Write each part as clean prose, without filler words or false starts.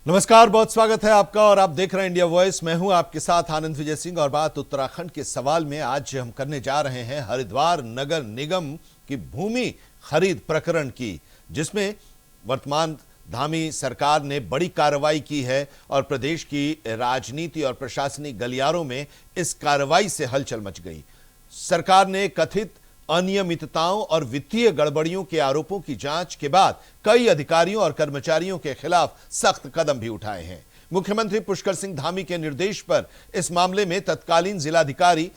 नमस्कार, बहुत स्वागत है आपका और आप देख रहे हैं इंडिया वॉइस। मैं हूं आपके साथ आनंद विजय सिंह और बात उत्तराखंड के सवाल में आज हम करने जा रहे हैं हरिद्वार नगर निगम की भूमि खरीद प्रकरण की, जिसमें वर्तमान धामी सरकार ने बड़ी कार्रवाई की है और प्रदेश की राजनीति और प्रशासनिक गलियारों में इस कार्रवाई से हलचल मच गई। सरकार ने कथित अनियमितताओं और वित्तीय गड़बड़ियों के आरोपों की जांच के बाद कई अधिकारियों और कर्मचारियों के खिलाफ सख्त कदम भी उठाए हैं। मुख्यमंत्री पुष्कर सिंह धामी के निर्देश पर इस मामले में तत्कालीन जिलाधिकारी,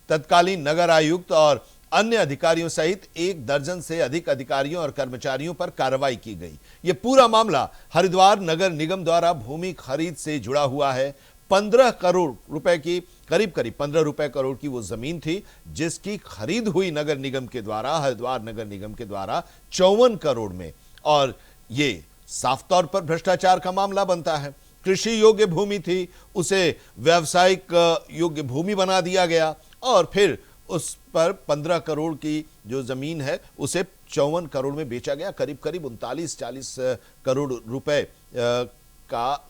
तत्कालीन नगर आयुक्त और अन्य अधिकारियों सहित 1 दर्जन से अधिक अधिकारियों और कर्मचारियों पर कार्रवाई की गई। यह पूरा मामला हरिद्वार नगर निगम द्वारा भूमि खरीद से जुड़ा हुआ है। 15 करोड़ रुपए की, करीब 15 करोड़ की वो जमीन थी जिसकी खरीद हुई नगर निगम के द्वारा, हरिद्वार नगर निगम के द्वारा 54 करोड़ में। और ये साफ तौर पर भ्रष्टाचार का मामला बनता है। कृषि योग्य भूमि थी, उसे व्यावसायिक योग्य भूमि बना दिया गया और फिर उस पर 15 करोड़ की जो जमीन है उसे 54 करोड़ में बेचा गया। करीब 39-40 करोड़ रुपए का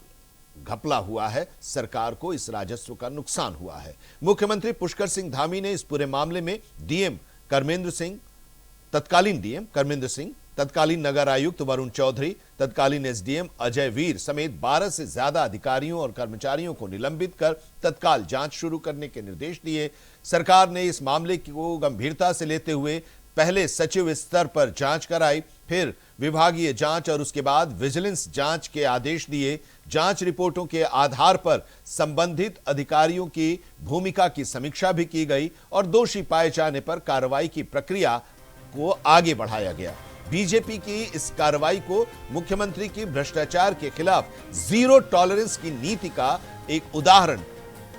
घपला हुआ है। सरकार को इस राजस्व का नुकसान हुआ है। मुख्यमंत्री पुष्कर सिंह धामी ने इस पूरे मामले में डीएम कर्मेंद्र सिंह, तत्कालीन डीएम कर्मेंद्र सिंह, तत्कालीन नगर आयुक्त वरुण चौधरी, तत्कालीन एसडीएम अजय वीर समेत 12 से ज्यादा अधिकारियों और कर्मचारियों को निलंबित कर तत्काल जांच शुरू करने के निर्देश दिए। सरकार ने इस मामले को गंभीरता से लेते हुए पहले सचिव स्तर पर जांच कराई, फिर विभागीय जांच और उसके बाद विजिलेंस जांच के आदेश दिए। जांच रिपोर्टों के आधार पर संबंधित अधिकारियों की भूमिका की समीक्षा भी की गई और दोषी पाए जाने पर कार्रवाई की प्रक्रिया को आगे बढ़ाया गया। बीजेपी की इस कार्रवाई को मुख्यमंत्री की भ्रष्टाचार के खिलाफ जीरो टॉलरेंस की नीति का एक उदाहरण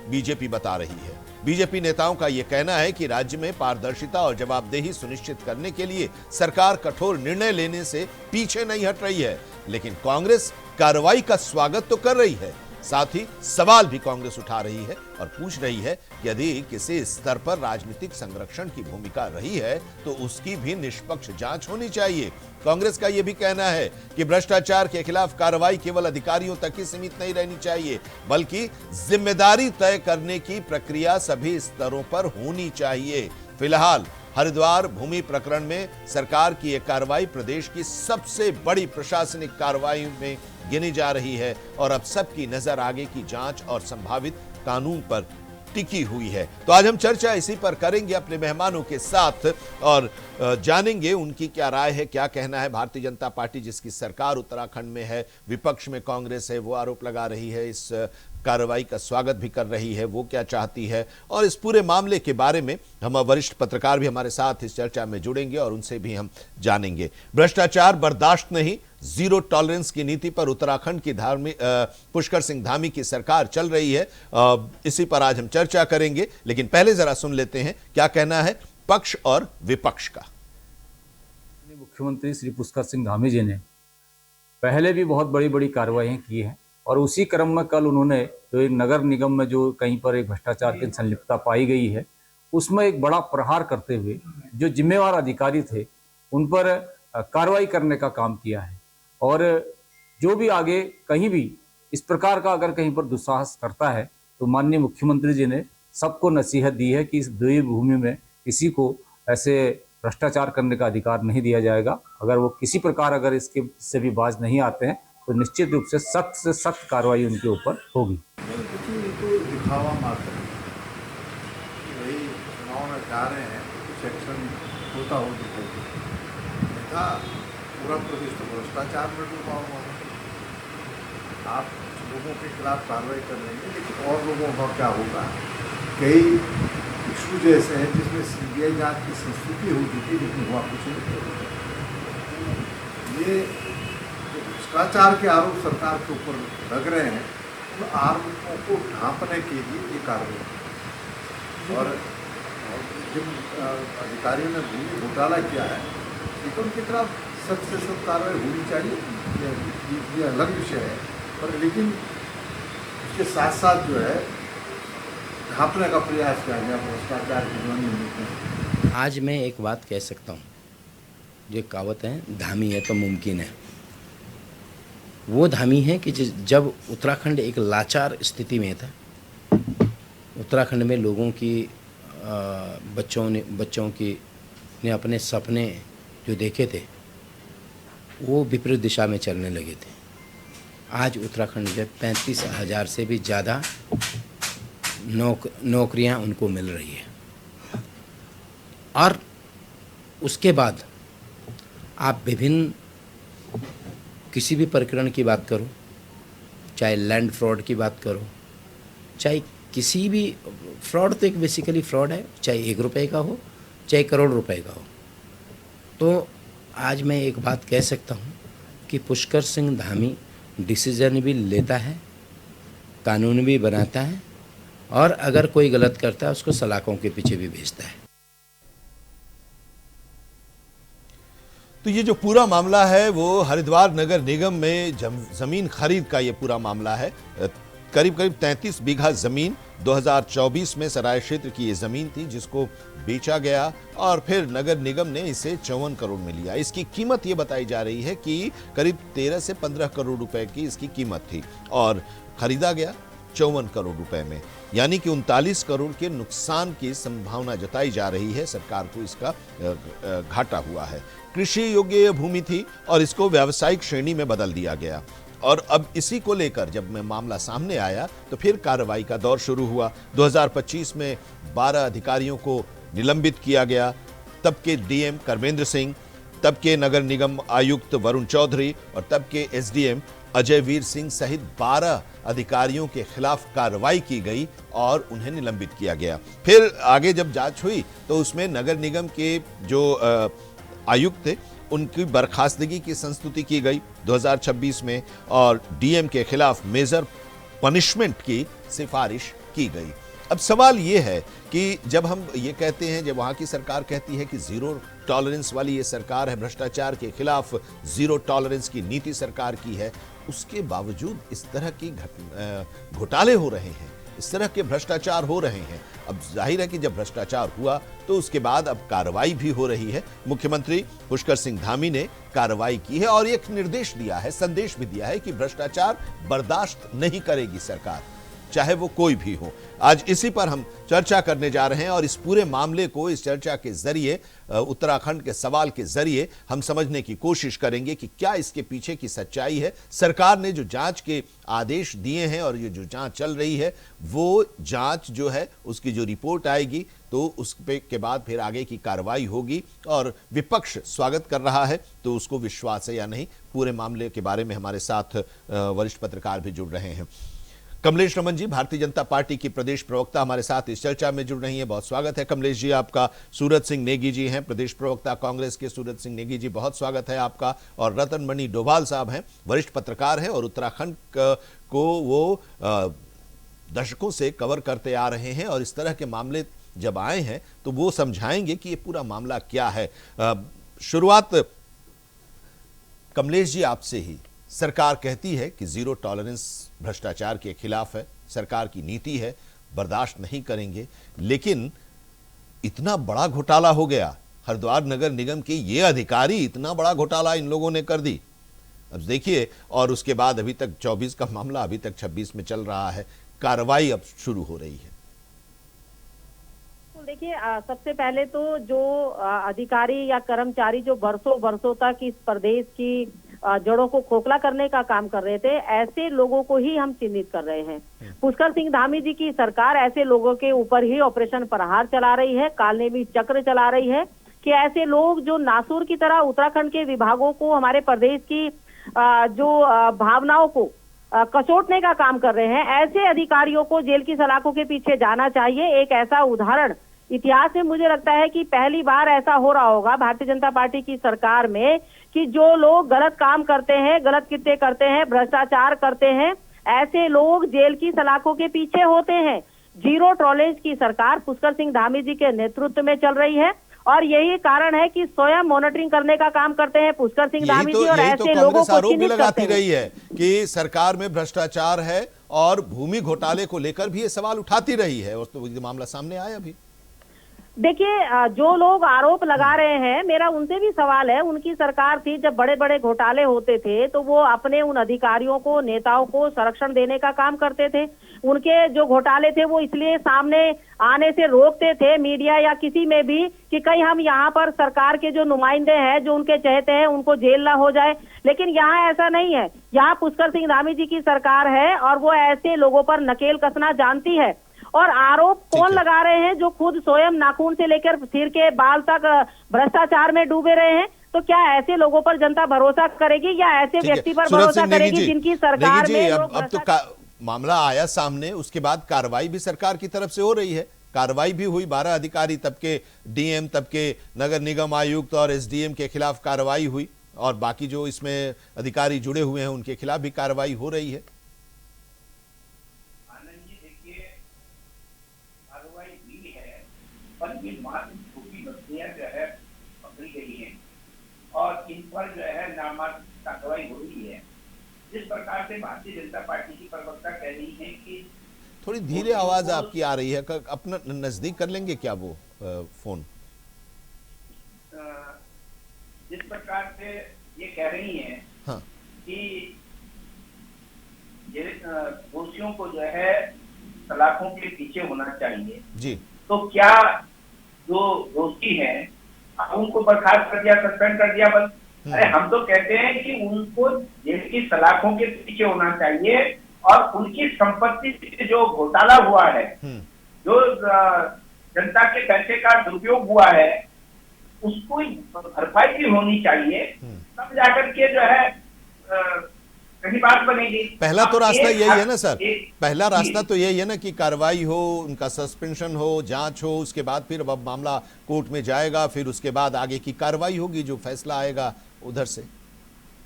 बीजेपी बता रही है। बीजेपी नेताओं का यह कहना है कि राज्य में पारदर्शिता और जवाबदेही सुनिश्चित करने के लिए सरकार कठोर निर्णय लेने से पीछे नहीं हट रही है, लेकिन कांग्रेस कार्रवाई का स्वागत तो कर रही है, साथ ही सवाल भी कांग्रेस उठा रही है और पूछ रही है कि यदि किसी स्तर पर राजनीतिक संरक्षण की भूमिका रही है तो उसकी भी निष्पक्ष जांच होनी चाहिए। कांग्रेस का यह भी कहना है कि भ्रष्टाचार के खिलाफ कार्रवाई केवल अधिकारियों तक ही सीमित नहीं रहनी चाहिए, बल्कि जिम्मेदारी तय करने की प्रक्रिया सभी स्तरों पर होनी चाहिए। फिलहाल हरिद्वार भूमि प्रकरण में सरकार की यह कार्रवाई प्रदेश की सबसे बड़ी प्रशासनिक कार्रवाई में गिनी जा रही है और अब सबकी नजर आगे की जांच और संभावित कानून पर टिकी हुई है। तो आज हम चर्चा इसी पर करेंगे अपने मेहमानों के साथ और जानेंगे उनकी क्या राय है, क्या कहना है। भारतीय जनता पार्टी जिसकी सरकार उत्तराखंड में है, विपक्ष में कांग्रेस है, वो आरोप लगा रही है, इस कार्रवाई का स्वागत भी कर रही है, वो क्या चाहती है। और इस पूरे मामले के बारे में हम वरिष्ठ पत्रकार भी हमारे साथ इस चर्चा में जुड़ेंगे और उनसे भी हम जानेंगे। भ्रष्टाचार बर्दाश्त नहीं, जीरो टॉलरेंस की नीति पर उत्तराखंड की पुष्कर सिंह धामी की सरकार चल रही है। इसी पर आज हम चर्चा करेंगे, लेकिन पहले जरा सुन लेते हैं क्या कहना है पक्ष और विपक्ष का। मुख्यमंत्री श्री पुष्कर सिंह धामी जी ने पहले भी बहुत बड़ी बड़ी कार्रवाई की हैं और उसी क्रम में कल उन्होंने जो एक नगर निगम में जो कहीं पर एक भ्रष्टाचार की संलिप्तता पाई गई है, उसमें एक बड़ा प्रहार करते हुए जो जिम्मेवार अधिकारी थे उन पर कार्रवाई करने का काम किया है। और जो भी आगे कहीं भी इस प्रकार का अगर कहीं पर दुस्साहस करता है तो माननीय मुख्यमंत्री जी ने सबको नसीहत दी है कि इस देवी भूमि में किसी को ऐसे भ्रष्टाचार करने का अधिकार नहीं दिया जाएगा। अगर वो किसी प्रकार अगर इसके से भी बाज नहीं आते हैं तो निश्चित रूप से सख्त कार्रवाई उनके ऊपर होगी। दिखावा मात्र वही चुनाव में जा रहे हैं, कुछ एक्शन होता हो था। पूरा प्रदेश तो भ्रष्टाचार में डूबा हुआ है। आप लोगों के खिलाफ कार्रवाई कर लेंगे, लेकिन और लोगों का क्या होगा। कई इशू जैसे हैं जिसमें सीबीआई जांच की संस्कृति हो चुकी, लेकिन हुआ कुछ नहीं। ये भ्रष्टाचार के आरोप सरकार के ऊपर लग रहे हैं, उन आरोपों को ढांपने के लिए ये कार्रवाई। और जिन अधिकारियों ने भूमि घोटाला किया है तो उनके खिलाफ सख्त से सख्त कार्रवाई होनी चाहिए, ये अलग विषय है। पर लेकिन उसके साथ साथ जो है ढांपने का प्रयास किया गया भ्रष्टाचार की नीति। आज मैं एक बात कह सकता हूँ, जो कहावत है धामी है तो मुमकिन है। वो धामी हैं कि जब उत्तराखंड एक लाचार स्थिति में था, उत्तराखंड में लोगों की बच्चों की ने अपने सपने जो देखे थे वो विपरीत दिशा में चलने लगे थे। आज उत्तराखंड में 35,000 से भी ज़्यादा नौकरियां उनको मिल रही है। और उसके बाद आप विभिन्न किसी भी प्रकरण की बात करो, चाहे लैंड फ्रॉड की बात करो, चाहे किसी भी फ्रॉड, तो एक बेसिकली फ्रॉड है, चाहे 1 रुपये का हो चाहे करोड़ रुपए का हो। तो आज मैं एक बात कह सकता हूँ कि पुष्कर सिंह धामी डिसीजन भी लेता है, कानून भी बनाता है, और अगर कोई गलत करता है उसको सलाखों के पीछे भी भेजता है। तो ये जो पूरा मामला है वो हरिद्वार नगर निगम में जमीन खरीद का ये पूरा मामला है। करीब करीब 33 बीघा जमीन 2024 में सराय क्षेत्र की ये जमीन थी जिसको बेचा गया और फिर नगर निगम ने इसे 54 करोड़ में लिया। इसकी कीमत ये बताई जा रही है कि करीब 13 से 15 करोड़ रुपए की इसकी कीमत थी और खरीदा गया 54 करोड़ रुपए में, यानी कि 39 करोड़ के नुकसान की संभावना जताई जा रही है। सरकार को इसका घाटा हुआ है। कृषि योग्य यह भूमि थी और इसको व्यावसायिक श्रेणी में बदल दिया गया। और अब इसी को लेकर जब मैं मामला सामने आया तो फिर कार्रवाई का दौर शुरू हुआ। 2025 में 12 अधिकारियों को निलंबित किया गया। तब के डीएम कर्मेंद्र सिंह, तब के नगर निगम आयुक्त वरुण चौधरी और तब के एसडीएम अजय वीर सिंह सहित 12 अधिकारियों के खिलाफ कार्रवाई की गई और उन्हें निलंबित किया गया। फिर आगे जब जांच हुई तो उसमें नगर निगम के जो आयुक्त थे उनकी बर्खास्तगी की संस्तुति की गई 2026 में और डीएम के खिलाफ मेजर पनिशमेंट की सिफारिश की गई। अब सवाल ये है कि जब हम ये कहते हैं, जब वहां की सरकार कहती है कि जीरो टॉलरेंस वाली ये सरकार है, भ्रष्टाचार के खिलाफ जीरो टॉलरेंस की नीति सरकार की है, उसके बावजूद इस तरह की घोटाले हो रहे हैं, इस तरह के भ्रष्टाचार हो रहे हैं। अब जाहिर है कि जब भ्रष्टाचार हुआ तो उसके बाद अब कार्रवाई भी हो रही है। मुख्यमंत्री पुष्कर सिंह धामी ने कार्रवाई की है और एक निर्देश दिया है, संदेश भी दिया है कि भ्रष्टाचार बर्दाश्त नहीं करेगी सरकार, चाहे वो कोई भी हो। आज इसी पर हम चर्चा करने जा रहे हैं और इस पूरे मामले को इस चर्चा के जरिए, उत्तराखंड के सवाल के जरिए हम समझने की कोशिश करेंगे कि क्या इसके पीछे की सच्चाई है। सरकार ने जो जांच के आदेश दिए हैं और ये जो जांच चल रही है, वो जांच जो है उसकी जो रिपोर्ट आएगी तो उस के बाद फिर आगे की कार्रवाई होगी। और विपक्ष स्वागत कर रहा है तो उसको विश्वास है या नहीं, पूरे मामले के बारे में हमारे साथ वरिष्ठ पत्रकार भी जुड़ रहे हैं। कमलेश रमन जी, भारतीय जनता पार्टी की प्रदेश प्रवक्ता, हमारे साथ इस चर्चा में जुड़ रही हैं। बहुत स्वागत है कमलेश जी आपका। सूरज सिंह नेगी जी हैं प्रदेश प्रवक्ता कांग्रेस के। सूरज सिंह नेगी जी, बहुत स्वागत है आपका। और रतन मणि डोभाल साहब हैं, वरिष्ठ पत्रकार हैं और उत्तराखंड को वो दशकों से कवर करते आ रहे हैं और इस तरह के मामले जब आए हैं तो वो समझाएंगे कि ये पूरा मामला क्या है। शुरुआत कमलेश जी आपसे ही। सरकार कहती है कि जीरो टॉलरेंस भ्रष्टाचार के खिलाफ है, सरकार की नीति है, बर्दाश्त नहीं करेंगे, लेकिन इतना बड़ा घोटाला हो गया। हरिद्वार नगर निगम के ये अधिकारी, इतना बड़ा घोटाला इन लोगों ने कर दी। अब देखिए, और उसके बाद अभी तक 24 का मामला अभी तक 26 में चल रहा है, कार्रवाई अब शुरू हो रही है। देखिए, सबसे पहले तो जो अधिकारी या कर्मचारी जो बरसों तक इस प्रदेश की जड़ों को खोखला करने का काम कर रहे थे, ऐसे लोगों को ही हम चिन्हित कर रहे हैं। पुष्कर सिंह धामी जी की सरकार ऐसे लोगों के ऊपर ही ऑपरेशन प्रहार चला रही है, कालनेमी चक्र चला रही है कि ऐसे लोग जो नासूर की तरह उत्तराखंड के विभागों को, हमारे प्रदेश की जो भावनाओं को कचोटने का काम कर रहे हैं, ऐसे अधिकारियों को जेल की सलाखों के पीछे जाना चाहिए। एक ऐसा उदाहरण इतिहास में मुझे लगता है कि पहली बार ऐसा हो रहा होगा भारतीय जनता पार्टी की सरकार में कि जो लोग गलत काम करते हैं, गलत कृत्य करते हैं, भ्रष्टाचार करते हैं, ऐसे लोग जेल की सलाखों के पीछे होते हैं। जीरो टॉलरेंस की सरकार पुष्कर सिंह धामी जी के नेतृत्व में चल रही है और यही कारण है कि स्वयं मॉनिटरिंग करने का काम करते हैं पुष्कर सिंह धामी जी और ऐसे लोगों को आरोप भी लगाती रही है कि सरकार में भ्रष्टाचार है और भूमि घोटाले को लेकर भी ये सवाल उठाती रही है और तो मामला सामने आया भी। देखिए, जो लोग आरोप लगा रहे हैं, मेरा उनसे भी सवाल है। उनकी सरकार थी, जब बड़े बड़े घोटाले होते थे तो वो अपने उन अधिकारियों को, नेताओं को संरक्षण देने का काम करते थे। उनके जो घोटाले थे वो इसलिए सामने आने से रोकते थे, मीडिया या किसी में भी, कि कहीं हम यहाँ पर सरकार के जो नुमाइंदे हैं, जो उनके चहेते हैं, उनको जेल ना हो जाए। लेकिन यहाँ ऐसा नहीं है। यहाँ पुष्कर सिंह धामी जी की सरकार है और वो ऐसे लोगों पर नकेल कसना जानती है। और आरोप कौन लगा रहे हैं? जो खुद स्वयं नाखून से लेकर सिर के बाल तक भ्रष्टाचार में डूबे रहे हैं। तो क्या ऐसे लोगों पर जनता भरोसा करेगी, या ऐसे व्यक्ति पर भरोसा करेगी जिनकी सरकार में अब तो मामला आया सामने, उसके बाद कार्रवाई भी सरकार की तरफ से हो रही है। कार्रवाई भी हुई, 12 अधिकारी तब के डीएम, तब के नगर निगम आयुक्त और एसडीएम के खिलाफ कार्रवाई हुई, और बाकी जो इसमें अधिकारी जुड़े हुए हैं उनके खिलाफ भी कार्रवाई हो रही है। ये मात्र छोटी बस्तियां जो है पकड़ी गई हैं और इन पर जो है नामात्र कार्रवाई हो रही है। जिस प्रकार से भारतीय जनता पार्टी की प्रवक्ता कह रही है कि थोड़ी धीरे आवाज आपकी आ रही है, अपना नजदीक कर लेंगे क्या वो फोन? जिस प्रकार से ये कह रही हैं हाँ। कि ये दोषियों को जो है सलाखों के पीछे होना चाहिए जी, तो क्या जो दोषी हैं उनको बर्खास्त कर दिया, सस्पेंड कर दिया बस? अरे हम तो कहते हैं कि उनको जेल की सलाखों के पीछे होना चाहिए और उनकी संपत्ति से जो घोटाला हुआ है, जो जनता के पैसे का दुरुपयोग हुआ है, उसको भरपाई भी होनी चाहिए, तब जाकर के जो है कहीं बात बनेगी। पहला तो रास्ता यही है ना सर, पहला रास्ता तो यही है ना कि कार्रवाई हो, उनका सस्पेंशन हो, जांच हो, उसके बाद फिर अब मामला कोर्ट में जाएगा, फिर उसके बाद आगे की कार्रवाई होगी, जो फैसला आएगा उधर से।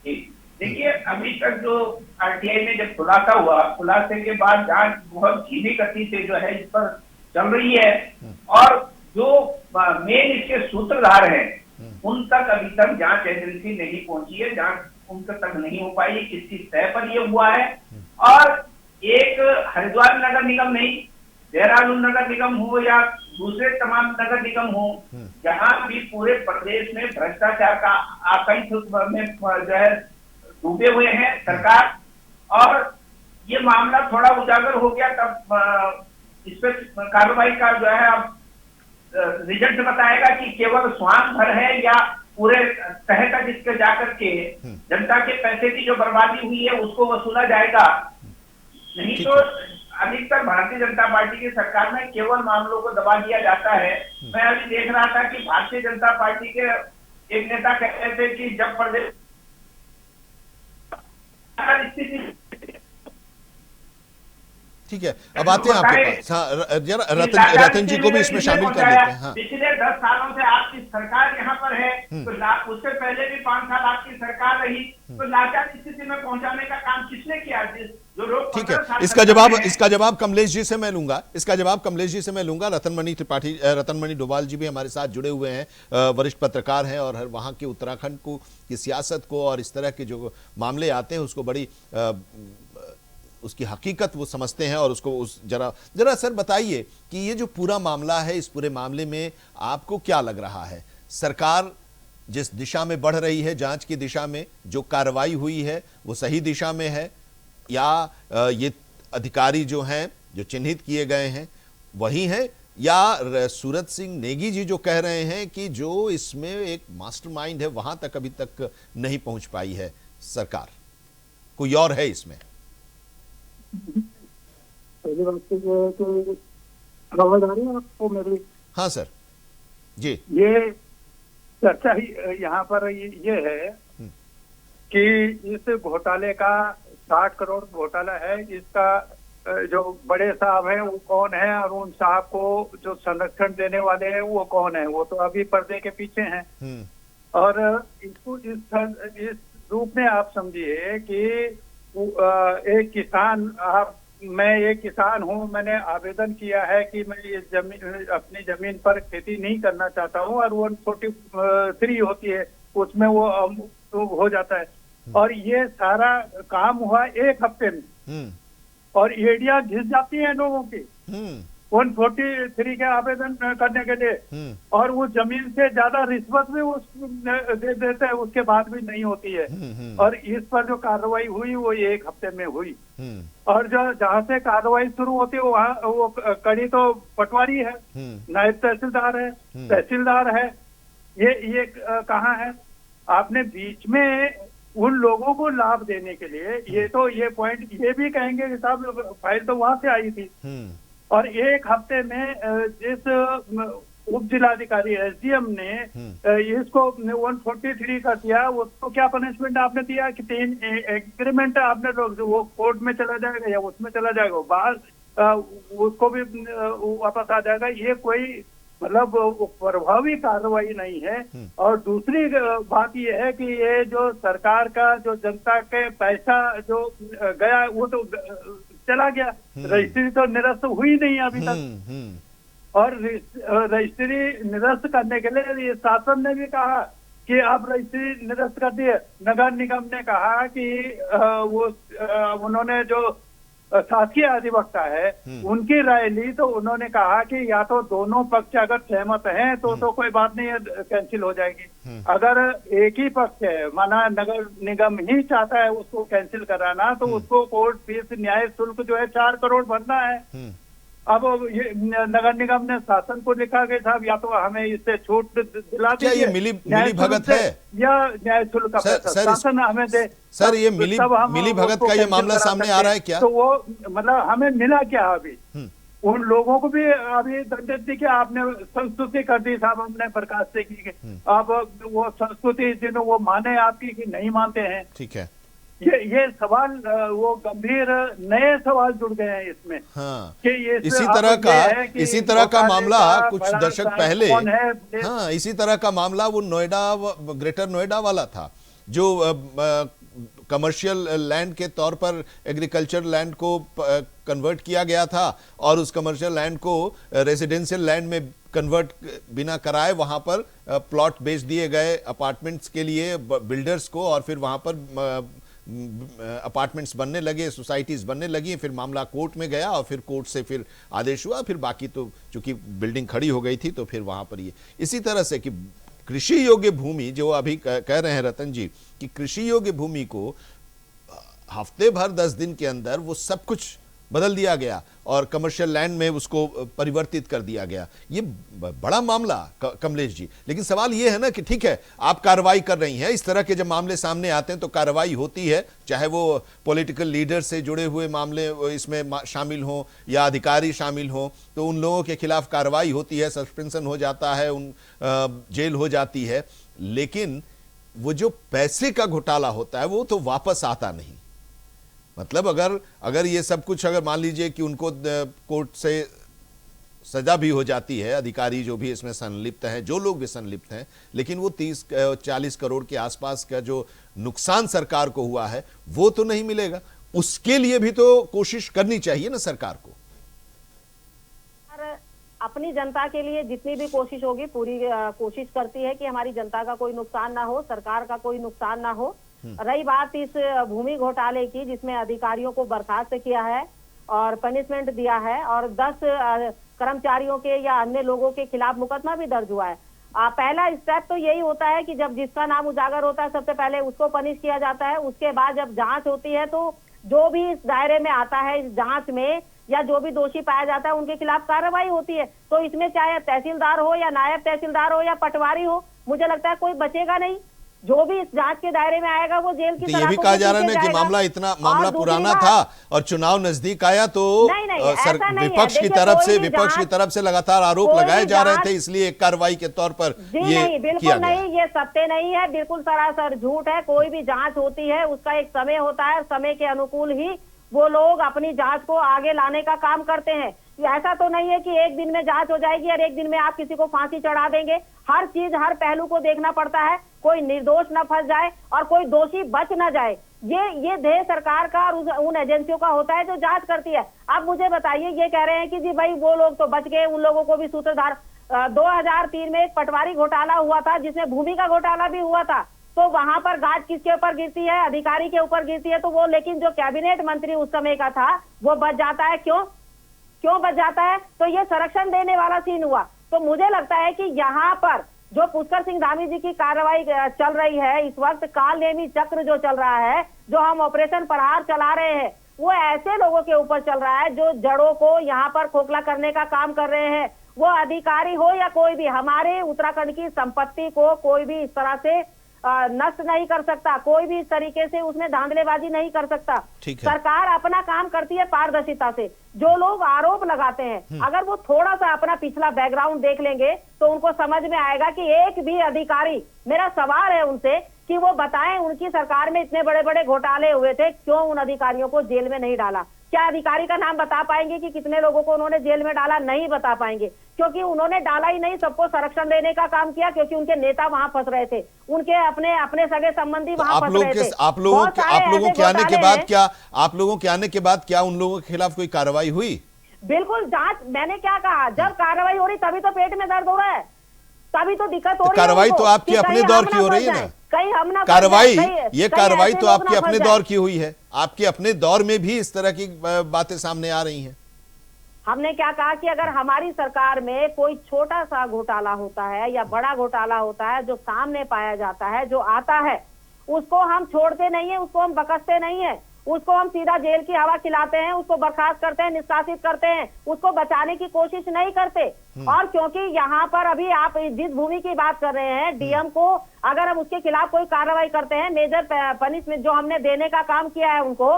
देखिए, अभी तक जो आरटीआई में जब खुलासा हुआ, खुलासे के बाद जांच बहुत धीमी गति से जो है इस पर चल रही है, और जो मेन इसके सूत्रधार हैं उन तक अभी तक जांच एजेंसी नहीं पहुंची है, जांच उनके तक नहीं हो पाई। किसी तय पर ये हुआ है, और एक हरिद्वार नगर निगम नहीं, देहरादून नगर निगम हो या दूसरे तमाम नगर निगम हो, जहां भी पूरे प्रदेश में भ्रष्टाचार का आतंक में जो है डूबे हुए हैं सरकार, और ये मामला थोड़ा उजागर हो गया तब इस पर कार्रवाई का जो है अब रिजल्ट बताएगा कि केवल स्वांग भर है या पूरे तह तक इसके जाकर के जनता के पैसे की जो बर्बादी हुई है उसको वसूला जाएगा। नहीं तो अधिकतर भारतीय जनता पार्टी की सरकार में केवल मामलों को दबा दिया जाता है। मैं अभी देख रहा था कि भारतीय जनता पार्टी के एक नेता कह रहे थे कि जब प्रदेश स्थिति, ठीक है, अब आते हैं आपके पास। हाँ, जरा रतन जी को भी इसमें शामिल कर लेते हैं। हाँ। पिछले 10 सालों से आपकी सरकार यहाँ पर है, तो उससे पहले भी 5 साल आपकी सरकार रही, तो लाचार स्थिति में पहुंचाने का काम किसने किया? जो लोग, ठीक है, इसका जवाब कमलेश जी से मैं लूंगा। रतनमणि डोभाल जी भी हमारे साथ जुड़े हुए हैं, वरिष्ठ पत्रकार हैं, और वहां के उत्तराखंड की सियासत को और इस तरह के जो मामले आते हैं उसको बड़ी उसकी हकीकत वो समझते हैं, और उसको जरा सर बताइए कि ये जो पूरा मामला है, इस पूरे मामले में आपको क्या लग रहा है? सरकार जिस दिशा में बढ़ रही है, जांच की दिशा में, जो कार्रवाई हुई है वो सही दिशा में है, या ये अधिकारी जो हैं, जो चिन्हित किए गए हैं वही हैं, या सूरज सिंह नेगी जी जो कह रहे हैं कि जो इसमें एक मास्टरमाइंड है वहां तक अभी तक नहीं पहुंच पाई है सरकार, कोई और है इसमें? पहली बात तो ये है कि आवाज आ रही है आपको मेरी? हाँ सर जी। ये चर्चा ही यहाँ पर ये है कि इस घोटाले का 60 करोड़ घोटाला है, इसका जो बड़े साहब हैं वो कौन है, और उन साहब को जो संरक्षण देने वाले हैं वो कौन है, वो तो अभी पर्दे के पीछे हैं। और इसको इस रूप में आप समझिए कि एक किसान, मैं एक किसान हूँ, मैंने आवेदन किया है कि मैं ये अपनी जमीन पर खेती नहीं करना चाहता हूँ, और 143 होती है उसमें वो हो जाता है, और ये सारा काम हुआ 1 हफ्ते में, और एडिया घिस जाती है लोगों की। 143 के आवेदन करने के लिए, और वो जमीन से ज्यादा रिश्वत भी उस दे देते हैं, उसके बाद भी नहीं होती है। और इस पर जो कार्रवाई हुई वो 1 हफ्ते में हुई, और जो जहाँ से कार्रवाई शुरू होती है वहाँ वो कड़ी तो पटवारी है, नायब तहसीलदार है, तहसीलदार है, ये कहाँ है? आपने बीच में उन लोगों को लाभ देने के लिए ये पॉइंट ये भी कहेंगे कि साहब फाइल तो वहां से आई थी, और 1 हफ्ते में जिस उप जिलाधिकारी एसडीएम ने इसको 143 कर दिया, उसको क्या पनिशमेंट आपने दिया कि 3 एग्रीमेंट आपने वो कोर्ट में चला जाएगा या उसमें चला जाएगा, बाहर उसको भी वापस आ जाएगा। ये कोई मतलब प्रभावी कार्रवाई नहीं है। और दूसरी बात यह है कि ये जो सरकार का जो जनता के पैसा जो गया वो तो चला गया, रजिस्ट्री तो निरस्त हुई नहीं अभी तक। और रजिस्ट्री निरस्त करने के लिए ये शासन ने भी कहा कि आप रजिस्ट्री निरस्त कर दिए। नगर निगम ने कहा कि उन्होंने जो शासकीय अधिवक्ता है उनकी राय ली, तो उन्होंने कहा कि या तो दोनों पक्ष अगर सहमत हैं तो कोई बात नहीं है, कैंसिल हो जाएगी। अगर एक ही पक्ष है, माना नगर निगम ही चाहता है उसको कैंसिल कराना, तो उसको कोर्ट फीस न्याय शुल्क जो है 4 करोड़ भरना है। अब ये नगर निगम ने शासन को लिखा कि साहब या तो हमें इससे छूट दिला दीजिए, ये मिली भगत है या न्याय शुल्क का पैसा शासन हमें दे। सर ये मिली भगत का ये मामला सामने आ रहा है क्या? तो वो मतलब हमें मिला क्या? अभी उन लोगों को भी अभी दंडित दी कि आपने संस्तुति कर दी साहब, हमने बर्खास्त की। अब वो संस्तुति जिन्हों वो माने आपकी कि नहीं मानते हैं, ठीक है। ये सवाल वो गंभीर नए सवाल जुड़ गए हैं इसमें। हाँ, कि ये इसी तरह का मामला कुछ दशक पहले, हाँ इसी तरह का मामला वो ग्रेटर नोएडा वाला था, जो कमर्शियल लैंड के तौर पर एग्रीकल्चर लैंड को कन्वर्ट किया गया था, और उस कमर्शियल लैंड को रेजिडेंशियल लैंड में कन्वर्ट बिना कराए वहां पर प्लॉट बेच दिए गए अपार्टमेंट्स के लिए बिल्डर्स को, और फिर वहां पर अपार्टमेंट्स बनने लगे, सोसाइटीज बनने लगी। फिर मामला कोर्ट में गया और फिर कोर्ट से फिर आदेश हुआ। फिर बाकी तो चूंकि बिल्डिंग खड़ी हो गई थी तो फिर वहां पर ये इसी तरह से कि कृषि योग्य भूमि जो अभी कह रहे हैं रतन जी कि कृषि योग्य भूमि को हफ्ते भर 10 दिन के अंदर वो सब कुछ बदल दिया गया और कमर्शियल लैंड में उसको परिवर्तित कर दिया गया। ये बड़ा मामला कमलेश जी, लेकिन सवाल ये है ना कि ठीक है आप कार्रवाई कर रही हैं, इस तरह के जब मामले सामने आते हैं तो कार्रवाई होती है, चाहे वो पॉलिटिकल लीडर से जुड़े हुए मामले इसमें शामिल हों या अधिकारी शामिल हों, तो उन लोगों के खिलाफ कार्रवाई होती है, सस्पेंशन हो जाता है, जेल हो जाती है। लेकिन वो जो पैसे का घोटाला होता है वो तो वापस आता नहीं। मतलब अगर ये सब कुछ अगर मान लीजिए कि उनको कोर्ट से सजा भी हो जाती है, अधिकारी जो भी इसमें संलिप्त हैं, जो लोग भी संलिप्त हैं, लेकिन वो 30-40 करोड़ के आसपास का जो नुकसान सरकार को हुआ है वो तो नहीं मिलेगा। उसके लिए भी तो कोशिश करनी चाहिए ना सरकार को। अपनी जनता के लिए जितनी भी कोशिश होगी पूरी कोशिश करती है कि हमारी जनता का कोई नुकसान ना हो, सरकार का कोई नुकसान ना हो। रही बात इस भूमि घोटाले की जिसमें अधिकारियों को बर्खास्त किया है और पनिशमेंट दिया है और 10 कर्मचारियों के या अन्य लोगों के खिलाफ मुकदमा भी दर्ज हुआ है। पहला स्टेप तो यही होता है कि जब जिसका नाम उजागर होता है सबसे पहले उसको पनिश किया जाता है। उसके बाद जब जांच होती है तो जो भी इस दायरे में आता है, इस जांच में या जो भी दोषी पाया जाता है उनके खिलाफ कार्रवाई होती है। तो इसमें चाहे तहसीलदार हो या नायब तहसीलदार हो या पटवारी हो, मुझे लगता है कोई बचेगा नहीं। जो भी इस जांच के दायरे में आएगा वो जेल की तो ये भी कहा जा रहा है कि मामला पुराना था और चुनाव नजदीक आया तो विपक्ष की तरफ से लगातार आरोप लगाए जा रहे थे, इसलिए एक कार्रवाई के तौर पर नहीं, बिल्कुल नहीं, ये सत्य नहीं है, बिल्कुल सरासर झूठ है। कोई भी जांच होती है उसका एक समय होता है, समय के अनुकूल ही वो लोग अपनी जांच को आगे लाने का काम करते हैं। ऐसा तो नहीं है कि एक दिन में जांच हो जाएगी और एक दिन में आप किसी को फांसी चढ़ा देंगे। हर चीज हर पहलू को देखना पड़ता है, कोई निर्दोष न फंस जाए और कोई दोषी बच न जाए। ये ध्येय सरकार का और उन एजेंसियों का होता है जो जांच करती है। अब मुझे बताइए, ये कह रहे हैं कि जी भाई वो लोग तो बच गए, उन लोगों को भी सूत्रधार 2003 में एक पटवारी घोटाला हुआ था जिसमें भूमि का घोटाला भी हुआ था। तो वहां पर गाज किसके ऊपर गिरती है? अधिकारी के ऊपर गिरती है। तो वो लेकिन जो कैबिनेट मंत्री उस समय का था वो बच जाता है, क्यों? क्यों बच जाता है? तो ये संरक्षण देने वाला सीन हुआ। तो मुझे लगता है कि यहाँ पर जो पुष्कर सिंह धामी जी की कार्रवाई चल रही है इस वक्त, काल नेमी चक्र जो चल रहा है, जो हम ऑपरेशन प्रहार चला रहे हैं, वो ऐसे लोगों के ऊपर चल रहा है जो जड़ों को यहाँ पर खोखला करने का काम कर रहे हैं। वो अधिकारी हो या कोई भी, हमारे उत्तराखंड की संपत्ति को कोई भी इस तरह से नष्ट नहीं कर सकता, कोई भी इस तरीके से उसमें धांधलेबाजी नहीं कर सकता। सरकार अपना काम करती है पारदर्शिता से। जो लोग आरोप लगाते हैं, अगर वो थोड़ा सा अपना पिछला बैकग्राउंड देख लेंगे तो उनको समझ में आएगा कि एक भी अधिकारी, मेरा सवाल है उनसे कि वो बताएं उनकी सरकार में इतने बड़े बड़े घोटाले हुए थे, क्यों उन अधिकारियों को जेल में नहीं डाला? क्या अधिकारी का नाम बता पाएंगे कि कितने लोगों को उन्होंने जेल में डाला? नहीं बता पाएंगे, क्योंकि उन्होंने डाला ही नहीं, सबको संरक्षण देने का काम किया, क्योंकि उनके नेता वहां फंस रहे थे, उनके अपने सगे संबंधी वहां फंस रहे थे। आप लोगों के आने के बाद क्या, आप लोगों के आने के बाद क्या उन लोगों के खिलाफ कोई कार्रवाई हुई? बिल्कुल जांच, मैंने क्या कहा, जब कार्रवाई हो रही तभी तो पेट में दर्द हो रहा है, तभी तो दिक्कत हो रही है। कार्रवाई तो आपके अपने दौर की हो रही है ना, कहीं हम ना कार्रवाई, ये कार्रवाई तो आपके अपने दौर की हुई है। आपके अपने दौर में भी इस तरह की बातें सामने आ रही हैं। हमने क्या कहा कि अगर हमारी सरकार में कोई छोटा सा घोटाला होता है या बड़ा घोटाला होता है जो सामने पाया जाता है, जो आता है, उसको हम छोड़ते नहीं है, उसको हम बकसते नहीं है, उसको हम सीधा जेल की हवा खिलाते हैं, उसको बर्खास्त करते हैं, निष्कासित करते हैं, उसको बचाने की कोशिश नहीं करते। और क्योंकि यहाँ पर अभी आप जिस भूमि की बात कर रहे हैं, डीएम को अगर हम उसके खिलाफ कोई कार्रवाई करते हैं, मेजर पनिशमेंट जो हमने देने का काम किया है उनको,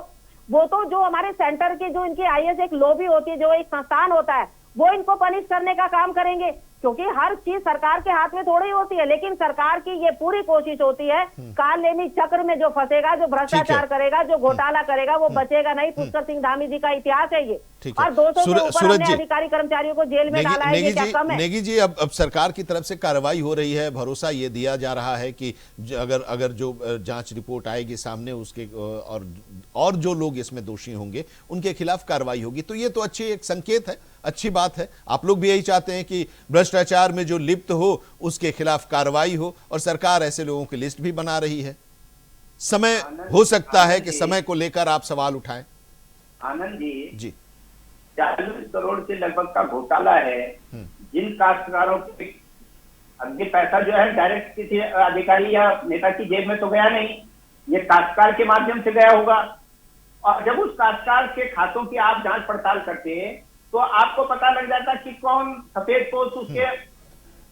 वो तो जो हमारे सेंटर की जो इनकी आईएएस एक लॉबी होती है, जो एक संस्थान होता है, वो इनको पनिश करने का काम करेंगे, क्योंकि हर चीज सरकार के हाथ में थोड़ी होती है। लेकिन सरकार की ये पूरी कोशिश होती है, काल नेमी चक्र में जो फंसेगा, जो भ्रष्टाचार करेगा, जो घोटाला करेगा, वो बचेगा नहीं। पुष्कर सिंह धामी जी का इतिहास है ये। और 200 के ऊपर हमने अधिकारी कर्मचारियों को जेल में डाला है, ये क्या कम है? नेगी जी, अब सरकार की तरफ से कार्रवाई हो रही है, भरोसा ये दिया जा रहा है कि अगर जो जांच रिपोर्ट आएगी सामने, उसके और जो लोग इसमें दोषी होंगे उनके खिलाफ कार्रवाई होगी, तो ये तो अच्छी एक संकेत है, अच्छी बात है। आप लोग भी यही चाहते हैं कि भ्रष्टाचार में जो लिप्त हो उसके खिलाफ कार्रवाई हो, और सरकार ऐसे लोगों की लिस्ट भी बना रही है। समय हो सकता है कि समय को लेकर आप सवाल उठाएं। आनंद जी 40 करोड़ के लगभग का घोटाला है, जिन काश्तकारों के आगे पैसा जो है डायरेक्ट किसी अधिकारी या नेता की जेब में तो गया नहीं, ये काश्तकार के माध्यम से गया होगा। और जब उस काश्तकार के खातों की आप जांच पड़ताल करते हैं तो आपको पता लग जाता कि कौन सफेद पोस्ट उसके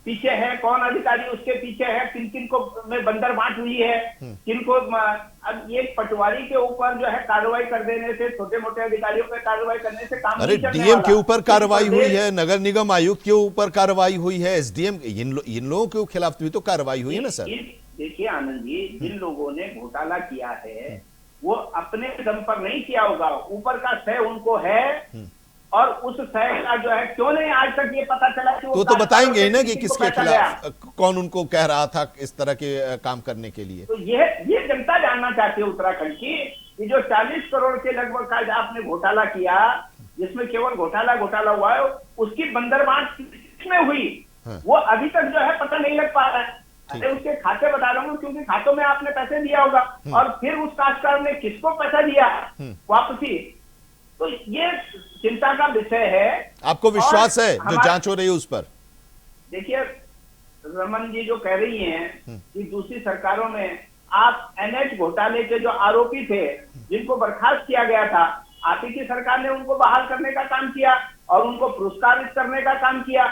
पीछे है, कौन अधिकारी उसके पीछे है, किन किन को में बंदर बांट हुई है, किनको। अब ये पटवारी के ऊपर जो है कार्रवाई कर देने से, छोटे मोटे अधिकारियों पर कार्रवाई करने से काम अरे डीएम के ऊपर कार्रवाई हुई है, नगर निगम आयुक्त के ऊपर कार्रवाई हुई है, एसडीएम, इन लोगों के खिलाफ भी तो कार्रवाई हुई है ना सर। देखिए आनंद जी, जिन लोगों ने घोटाला किया है वो अपने दम पर नहीं किया होगा, ऊपर का श्रेय उनको है। और उस शय का जो है क्यों नहीं आज तक ये पता चला कि वो तो बताएंगे ही ना कि किसके खिलाफ, कौन उनको कह रहा था इस तरह के काम करने के लिए। तो ये जनता जानना चाहती है उत्तराखंड की, कि जो 40 करोड़ के लगभग का आपने घोटाला किया, जिसमें केवल घोटाला हुआ है, उसकी बंदरबांट किसमें हुई वो अभी तक जो है पता नहीं लग पा रहा है। अरे उसके खाते बता रहा हूँ, क्योंकि खातों में आपने पैसे दिया होगा, और फिर उस काश्तकार ने किसको पैसा दिया वापसी, तो ये चिंता का विषय है। आपको विश्वास है जो जांच हो रही है उस पर? देखिए रमन जी जो कह रही हैं कि दूसरी सरकारों में आप एनएच घोटाले के जो आरोपी थे, जिनको बर्खास्त किया गया था, आप ही की सरकार ने उनको बहाल करने का काम किया और उनको पुरस्कारित करने का काम किया।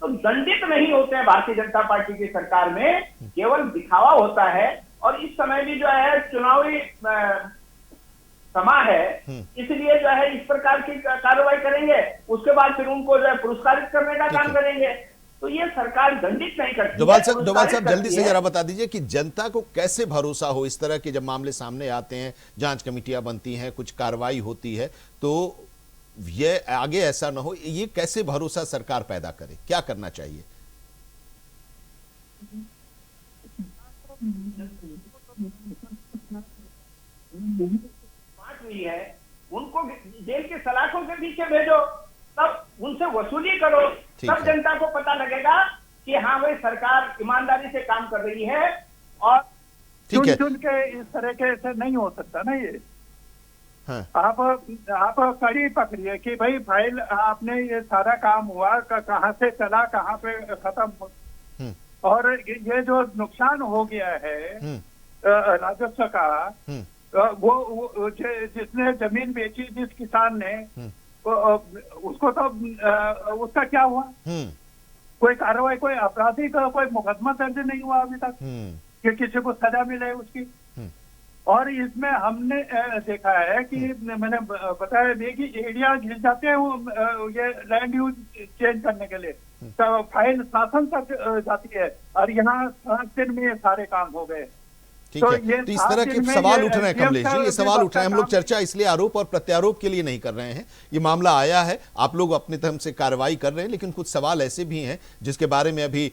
तो दंडित नहीं होते हैं भारतीय जनता पार्टी की सरकार में, केवल दिखावा होता है। और इस समय भी जो है चुनावी समय है, इसलिए जो है इस प्रकार की कार्रवाई करेंगे, उसके बाद फिर उनको जो है पुरस्कारित करने का काम करेंगे। तो ये सरकार दंडित नहीं करती। डोभाल साहब जल्दी से जरा बता दीजिए कि जनता को कैसे भरोसा हो इस तरह के जब मामले सामने आते हैं, जांच कमेटियां बनती हैं, कुछ कार्रवाई होती है, तो ये आगे ऐसा ना हो, ये कैसे भरोसा सरकार पैदा करे, क्या करना चाहिए? हुई है उनको जेल के सलाखों के पीछे भेजो, तब उनसे वसूली करो, तब जनता को पता लगेगा कि हाँ भाई सरकार ईमानदारी से काम कर रही है। और चुन के इस तरह के ऐसे नहीं हो सकता ना ये। हाँ। आप कड़ी पकड़िए कि भाई फाइल आपने ये सारा काम हुआ कहाँ से चला, कहाँ पे खत्म, और ये जो नुकसान हो गया है राजस्व का, वो जिसने जमीन बेची, जिस किसान ने, उसको तो उसका क्या हुआ? कोई कार्रवाई, कोई आपराधिक कोई मुकदमा दर्ज नहीं हुआ अभी तक कि किसी को सजा मिले उसकी। और इसमें हमने देखा है कि मैंने बताया भी कि एरिया घिस जाते हैं वो ये लैंड यूज चेंज करने के लिए, तो फाइल शासन तक जाती है, और यहाँ 7 दिन में ये सारे काम हो गए। ठीक है, तो इस तरह के सवाल उठ रहे हैं कमलेश जी, ये सवाल उठ रहे हैं। हम लोग चर्चा इसलिए आरोप और प्रत्यारोप के लिए नहीं कर रहे हैं। ये मामला आया है, आप लोग अपने तरफ से कार्रवाई कर रहे हैं, लेकिन कुछ सवाल ऐसे भी हैं जिसके बारे में अभी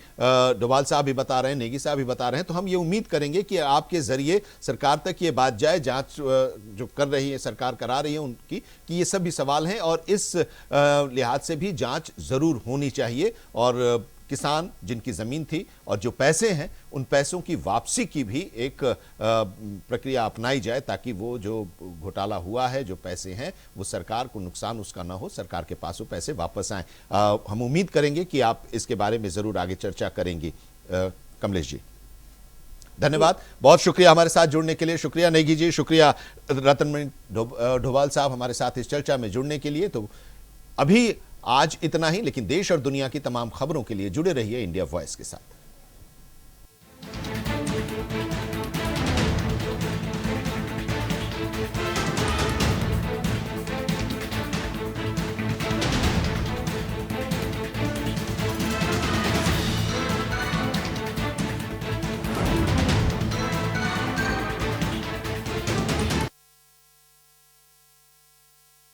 डोभाल साहब भी बता रहे हैं, नेगी साहब भी बता रहे हैं। तो हम ये उम्मीद करेंगे कि आपके जरिए सरकार तक ये बात जाए, जांच जो कर रही है सरकार, करा रही है उनकी, कि ये सब भी सवाल हैं और इस लिहाज से भी जांच जरूर होनी चाहिए, और किसान जिनकी ज़मीन थी और जो पैसे हैं उन पैसों की वापसी की भी एक प्रक्रिया अपनाई जाए, ताकि वो जो घोटाला हुआ है, जो पैसे हैं, वो सरकार को नुकसान उसका ना हो, सरकार के पास वो पैसे वापस आएँ। हम उम्मीद करेंगे कि आप इसके बारे में ज़रूर आगे चर्चा करेंगी। कमलेश जी धन्यवाद, बहुत शुक्रिया हमारे साथ जुड़ने के लिए। शुक्रिया नेगी जी, शुक्रिया रतनमणि डोभाल साहब हमारे साथ इस चर्चा में जुड़ने के लिए। तो अभी आज इतना ही, लेकिन देश और दुनिया की तमाम खबरों के लिए जुड़े रहिए इंडिया वॉइस के साथ।